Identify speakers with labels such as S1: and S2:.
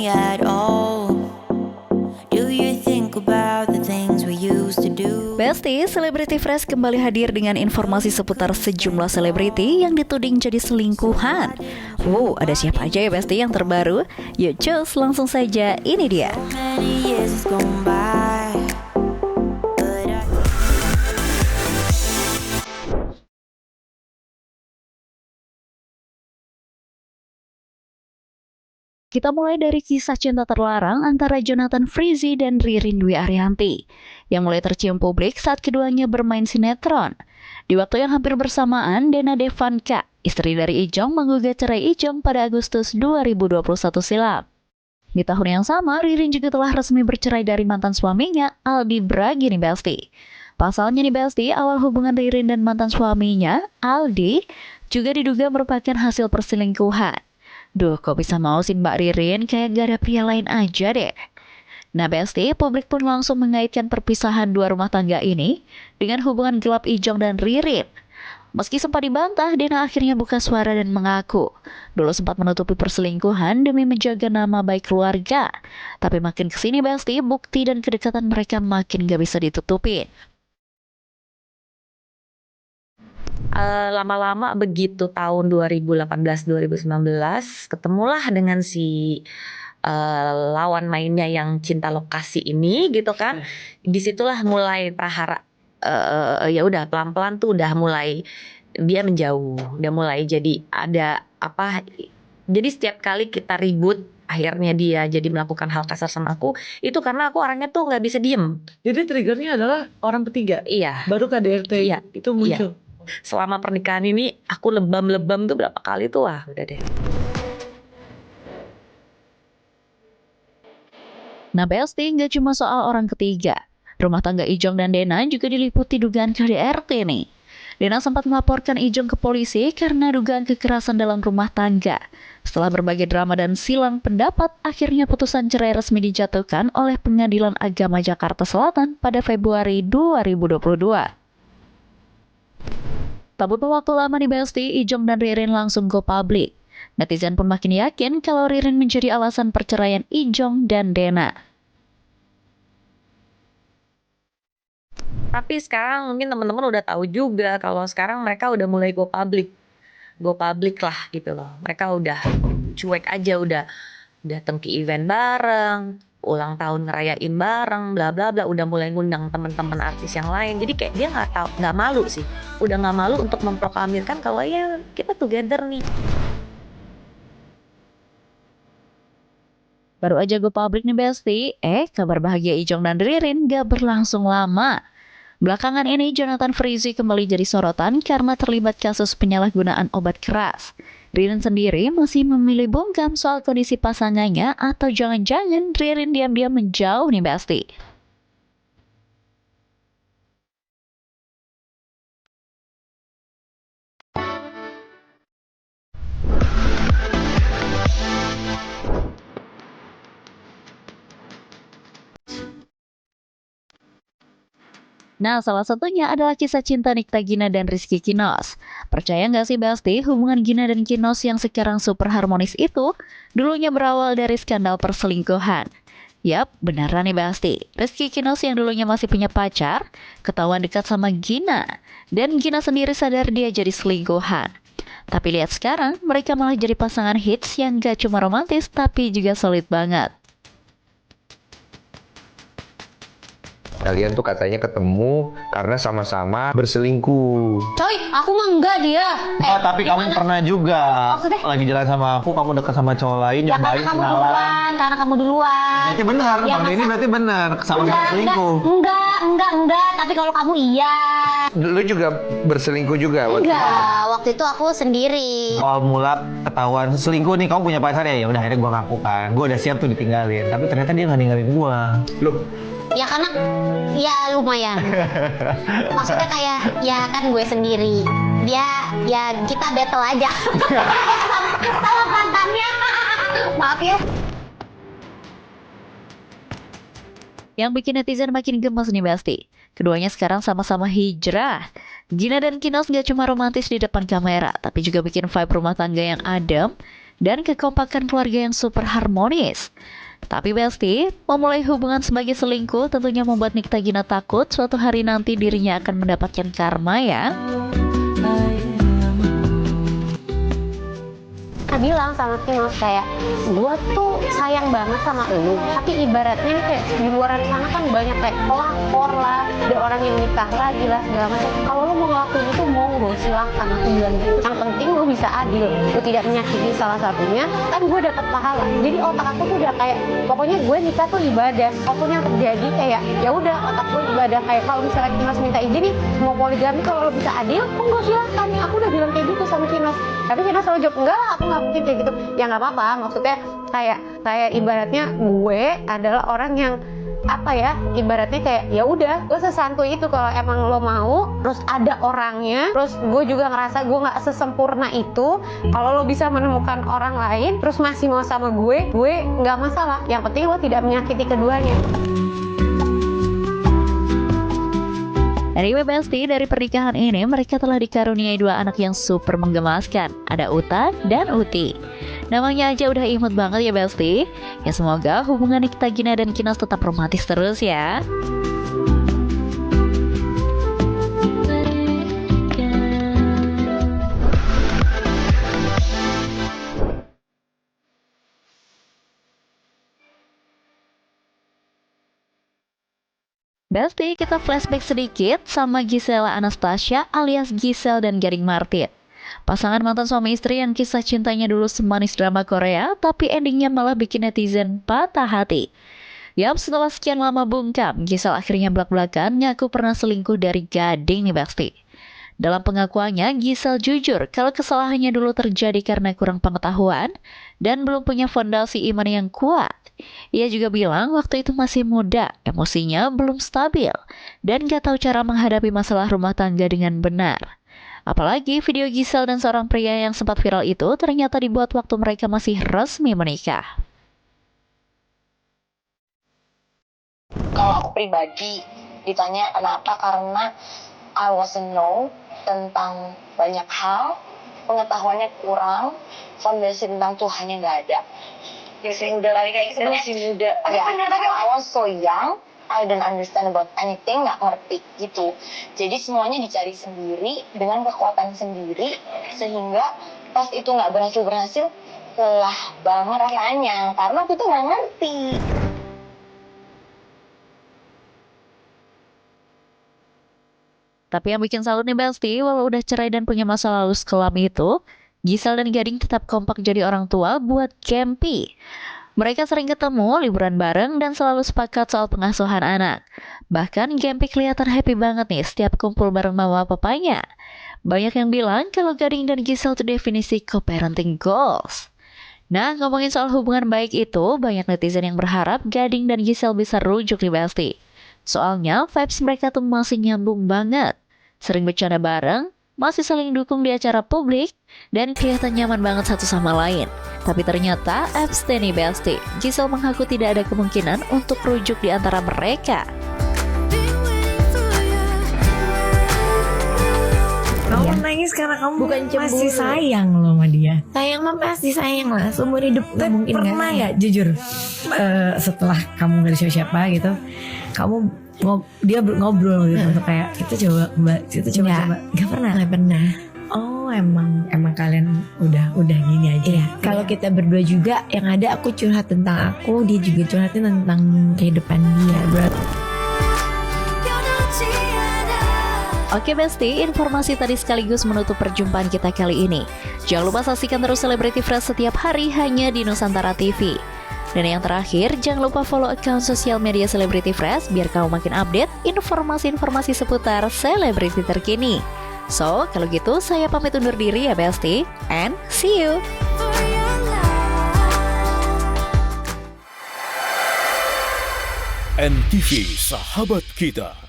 S1: me at all. Do you think about the things we used to do?
S2: Besti, Celebrity Fresh kembali hadir dengan informasi seputar sejumlah selebriti yang dituding jadi selingkuhan. Ada siapa aja ya Besti yang terbaru? Yuk cus, langsung saja, ini dia.
S1: Many years has gone by, but I
S2: Kita mulai dari kisah cinta terlarang antara Jonathan Frizzy dan Ririn Dwi Ariyanti yang mulai tercium publik saat keduanya bermain sinetron. Di waktu yang hampir bersamaan, Dena Devanka, istri dari Ijong, menggugat cerai Ijong pada Agustus 2021 silam. Di tahun yang sama, Ririn juga telah resmi bercerai dari mantan suaminya, Aldi Bragi nih Besti. Pasalnya nih Besti, awal hubungan Ririn dan mantan suaminya, Aldi, juga diduga merupakan hasil perselingkuhan. Duh, kok bisa mau sih Mbak Ririn, kayak gak ada pria lain aja deh. Nah Besti, publik pun langsung mengaitkan perpisahan dua rumah tangga ini dengan hubungan gelap Ijong dan Ririn. Meski sempat dibantah, Dena akhirnya buka suara dan mengaku dulu sempat menutupi perselingkuhan demi menjaga nama baik keluarga. Tapi makin kesini Besti, bukti dan kedekatan mereka makin gak bisa ditutupin.
S3: Lama-lama begitu tahun 2018-2019 ketemulah dengan si lawan mainnya yang cinta lokasi ini gitu kan. Disitulah mulai prahara ya udah pelan-pelan tuh udah mulai dia menjauh, udah mulai jadi ada apa, jadi setiap kali kita ribut akhirnya dia jadi melakukan hal kasar sama aku, itu karena aku orangnya tuh nggak bisa diem.
S4: Jadi triggernya adalah orang ketiga.
S3: Iya.
S4: Baru KDRT
S3: Iya.
S4: itu muncul.
S3: Selama pernikahan ini aku lebam-lebam tuh berapa kali tuh, wah udah deh.
S2: Nah Besti, nggak cuma soal orang ketiga. Rumah tangga Ijong dan Dena juga diliputi dugaan KDRT nih. Dena sempat melaporkan Ijong ke polisi karena dugaan kekerasan dalam rumah tangga. Setelah berbagai drama dan silang pendapat, akhirnya putusan cerai resmi dijatuhkan oleh Pengadilan Agama Jakarta Selatan pada Februari 2022. Tak butuh waktu lama nih Besti, Ijong dan Ririn langsung go public. Netizen pun makin yakin kalau Ririn menjadi alasan perceraian Ijong dan Dena.
S3: Tapi sekarang mungkin teman-teman udah tahu juga kalau sekarang mereka udah mulai go public lah gitu loh. Mereka udah cuek aja, udah datang ke event bareng, ulang tahun ngerayain bareng, bla bla bla, udah mulai ngundang teman-teman artis yang lain. Jadi kayak dia nggak malu sih, udah nggak malu untuk memproklamirkan kalau ya kita together nih.
S2: Baru aja go public nih Besti, kabar bahagia Ijong dan Ririn gak berlangsung lama. Belakangan ini Jonathan Frizzy kembali jadi sorotan karena terlibat kasus penyalahgunaan obat keras. Ririn sendiri masih memilih bungkam soal kondisi pasangannya, atau jangan-jangan Ririn diam-diam menjauh nih Besti. Nah, salah satunya adalah kisah cinta Nikta Gina dan Rizky Kinos. Percaya nggak sih Basti, hubungan Gina dan Kinos yang sekarang super harmonis itu dulunya berawal dari skandal perselingkuhan. Yap, beneran nih Basti. Rizky Kinos yang dulunya masih punya pacar, ketahuan dekat sama Gina. Dan Gina sendiri sadar dia jadi selingkuhan. Tapi lihat sekarang, mereka malah jadi pasangan hits yang gak cuma romantis, tapi juga solid banget.
S5: Kalian tuh katanya ketemu karena sama-sama berselingkuh.
S6: Coy, aku mah enggak dia.
S7: Tapi kamu pernah juga
S6: Maksudnya?
S7: lagi jalan sama aku, kamu dekat sama cowok lain,
S6: Ya
S7: nyobain
S6: karena kamu
S7: kenalan.
S6: duluan, karena kamu duluan.
S7: Berarti benar,
S6: Ya,
S7: Bang Denny
S6: masa-
S7: berarti benar, sama-sama selingkuh.
S6: Enggak. Tapi kalau kamu iya.
S5: Lu juga berselingkuh juga?
S6: Enggak, waktu itu aku sendiri.
S7: Awal mula ketahuan selingkuh nih, kamu punya pacar ya udah akhirnya gua ngaku kan. Gua udah siap tuh ditinggalin, tapi ternyata dia nggak ninggalin gua.
S5: Lu
S6: Ya karena, ya lumayan. Maksudnya kayak, ya kan gue sendiri. Ya kita battle aja. Sama mantannya. Maaf ya.
S2: Yang bikin netizen makin gemes nih Basti. Keduanya sekarang sama-sama hijrah. Gina dan Kinos gak cuma romantis di depan kamera, tapi juga bikin vibe rumah tangga yang adem dan kekompakan keluarga yang super harmonis. Tapi Besti, memulai hubungan sebagai selingkuh tentunya membuat Nikita Gina takut suatu hari nanti dirinya akan mendapatkan karma ya.
S6: Saya bilang sama Kinos kayak, gue tuh sayang banget sama lu, tapi ibaratnya nih kayak di luar sana kan banyak kayak pelakor lah, ada orang yang nikah lagi lah segala macam. Kalau lu mau ngelakuin itu monggo silahkan, aku bilang gitu. Yang penting lu bisa adil, lu tidak menyakiti salah satunya, kan gue dapat pahala. Jadi otak aku tuh udah kayak, pokoknya gue nikah tuh ibadah. Apapun yang terjadi kayak, ya udah otak gue ibadah. Kayak kalau misalnya Kinos minta izin nih mau poligami, kalau lu bisa adil, monggo silahkan. Aku udah bilang kayak gitu sama Kinos. Tapi Kinos selalu jawab, enggak lah, aku nggak mungkin kayak gitu. Ya nggak apa-apa, maksudnya kayak ibaratnya gue adalah orang yang apa ya, ibaratnya kayak ya udah gue sesantuy itu. Kalau emang lo mau, terus ada orangnya, terus gue juga ngerasa gue nggak sesempurna itu. Kalau lo bisa menemukan orang lain terus masih mau sama gue nggak masalah. Yang penting lo tidak menyakiti keduanya.
S2: Anyway Besti, dari pernikahan ini mereka telah dikaruniai 2 anak yang super menggemaskan. Ada Uta dan Uti. Namanya aja udah imut banget ya Besti. Ya semoga hubungan Nikita Gina dan Kinos tetap romantis terus ya. Besti, kita flashback sedikit sama Gisela Anastasia alias Gisel dan Gading Martin. Pasangan mantan suami istri yang kisah cintanya dulu semanis drama Korea, tapi endingnya malah bikin netizen patah hati. Yap, setelah sekian lama bungkam, Gisel akhirnya belak-belakan ngaku pernah selingkuh dari Gading nih Besti. Dalam pengakuannya, Gisel jujur kalau kesalahannya dulu terjadi karena kurang pengetahuan dan belum punya fondasi iman yang kuat. Ia juga bilang waktu itu masih muda, emosinya belum stabil, dan gak tahu cara menghadapi masalah rumah tangga dengan benar. Apalagi video Gisel dan seorang pria yang sempat viral itu ternyata dibuat waktu mereka masih resmi menikah.
S8: Kalau aku pribadi ditanya kenapa, karena I wasn't know tentang banyak hal, pengetahuannya kurang, fondasi tentang Tuhannya nggak ada. Masih muda lagi, kayak kita masih muda. Ya, I was so young, I don't understand about anything, nggak ngerti gitu. Jadi semuanya dicari sendiri dengan kekuatan sendiri, sehingga pas itu nggak berhasil, lelah banget rasanya karena aku tuh nggak ngerti.
S2: Tapi yang bikin salut nih Besti, walau udah cerai dan punya masa lalu kelam itu, Gisel dan Gading tetap kompak jadi orang tua buat Gempi. Mereka sering ketemu, liburan bareng, dan selalu sepakat soal pengasuhan anak. Bahkan Gempi kelihatan happy banget nih setiap kumpul bareng mama papanya. Banyak yang bilang kalau Gading dan Gisel itu definisi co-parenting goals. Nah, ngomongin soal hubungan baik itu, banyak netizen yang berharap Gading dan Gisel bisa rujuk nih Besti. Soalnya vibes mereka tuh masih nyambung banget. Sering bercanda bareng, masih saling dukung di acara publik, dan kelihatan nyaman banget satu sama lain. Tapi ternyata abstain nih Besti. Gisel mengaku tidak ada kemungkinan untuk rujuk di antara mereka.
S4: Kamu nangis karena kamu
S9: bukan
S4: masih
S9: cemburu.
S4: sayang loh sama dia.
S9: Sayang mah pasti sayang lah, seumur hidup gak mungkin gak
S4: Pernah
S9: sayang.
S4: nggak jujur setelah kamu gak ada siapa-siapa gitu, kamu dia ngobrol gitu untuk kayak kita coba
S9: Gak pernah.
S4: Oh emang kalian udah gini aja.
S9: Iya, kalau kita berdua juga yang ada aku curhat tentang aku, dia juga curhatin tentang kehidupan dia, bro.
S2: Oke Besti, informasi tadi sekaligus menutup perjumpaan kita kali ini. Jangan lupa saksikan terus Celebrity Fresh setiap hari hanya di Nusantara TV. Dan yang terakhir, jangan lupa follow akun sosial media Celebrity Fresh biar kamu makin update informasi-informasi seputar selebriti terkini. So, kalau gitu saya pamit undur diri ya Besti, and see you!
S10: NTV Sahabat Kita.